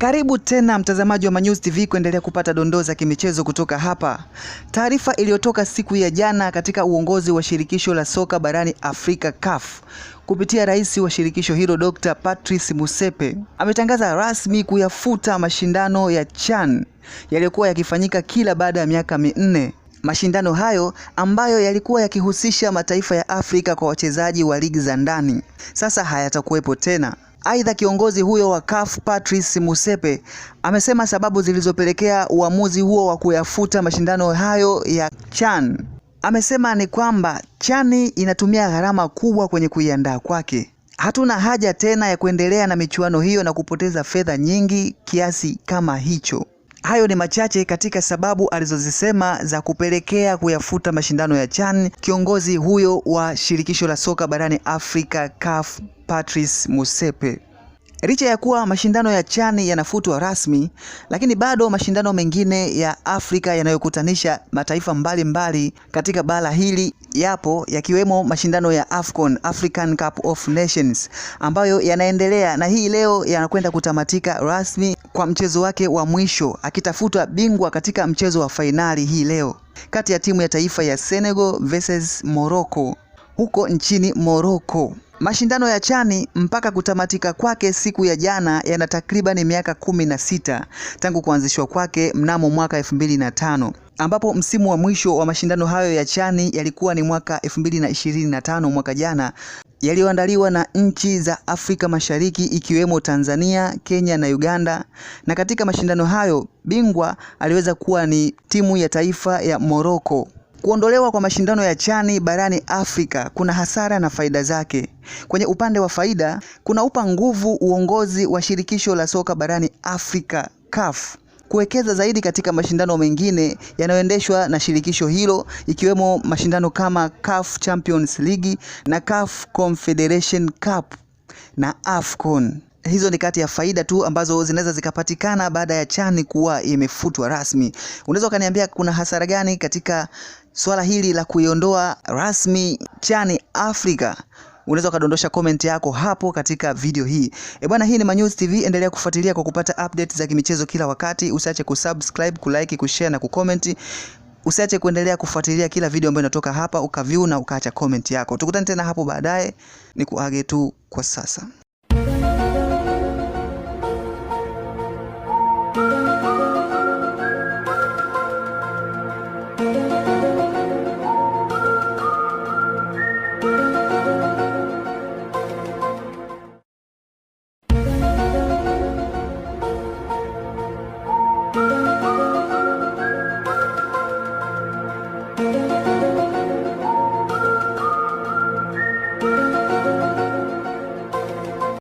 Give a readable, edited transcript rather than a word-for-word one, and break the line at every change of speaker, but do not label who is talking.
Karibu tena mtazamaji wa Manyuzi TV kuendelea kupata dondoo za kimichezo kutoka hapa. Taarifa iliyotoka siku ya jana katika uongozi wa shirikisho la soka barani Afrika CAF kupitia rais wa shirikisho hilo Dr. Patrice Motsepe ametangaza rasmi kuyafuta mashindano ya CHAN yaliyokuwa yakifanyika kila baada ya miaka 4. Mashindano hayo ambayo yalikuwa yakihusisha mataifa ya Afrika kwa wachezaji wa ligi za ndani sasa hayatakuwepo tena. Aidha, kiongozi huyo wa CAF Patrice Motsepe amesema sababu zilizopelekea uamuzi huo wa kuyafuta mashindano hayo ya CHAN. Amesema ni kwamba CHAN inatumia gharama kubwa kwenye kuiandaa kwake. Hatuna haja tena ya kuendelea na michuano hiyo na kupoteza fedha nyingi kiasi kama hicho. Hayo ni machache katika sababu alizozisema za kupelekea kuyafuta mashindano ya CHAN kiongozi huyo wa shirikisho la soka barani Afrika CAF Patrice Motsepe. Licha ya kuwa mashindano ya CHAN yanafutwa rasmi, lakini bado mashindano mengine ya Afrika yanayokutanisha mataifa mbalimbali katika bara hili yapo, yakiwemo mashindano ya AFCON, African Cup of Nations, ambayo yanaendelea na hii leo yanakwenda kutamatika rasmi kwa mchezo wake wa mwisho, akitafuta bingwa katika mchezo wa fainali hii leo kati ya timu ya taifa ya Senegal versus Morocco huko nchini Morocco. Mashindano ya CHAN mpaka kutamatika kwake siku ya jana yana takriban miaka 16 tangu kuanzishwa kwake mnamo mwaka 2005, ambapo msimu wa mwisho wa mashindano hayo ya CHAN yalikuwa ni mwaka 2025 mwaka jana, yaliyoandaliwa na nchi za Afrika Mashariki ikiwemo Tanzania, Kenya na Uganda. Na katika mashindano hayo bingwa aliweza kuwa ni timu ya taifa ya Morocco. Kuondolewa kwa mashindano ya CHAN barani Afrika kuna hasara na faida zake. Kwenye upande wa faida, kuna upa nguvu uongozi wa shirikisho la soka barani Afrika CAF kuwekeza zaidi katika mashindano mengine yanayoendeshwa na shirikisho hilo, ikiwemo mashindano kama CAF Champions League na CAF Confederation Cup na AFCON. Hizo ni kati ya faida tu ambazo zinaweza zikapatikana baada ya CHAN kuwa imefutwa rasmi. Unaweza ukaniambia kuna hasara gani katika swala hili la kuiondoa rasmi CHAN Afrika? Unaweza ukadondosha comment yako hapo katika video hii. Bwana, hii ni Manyuzi TV, endelea kufuatilia kwa kupata update za kimichezo kila wakati. Usiache kusubscribe, kulike, kushare na kucomment. Usiache kuendelea kufuatilia kila video ambayo inatoka hapa, ukaview na ukaacha comment yako. Tukutane tena hapo baadaye. Nikuage tu kwa sasa.
Thank you.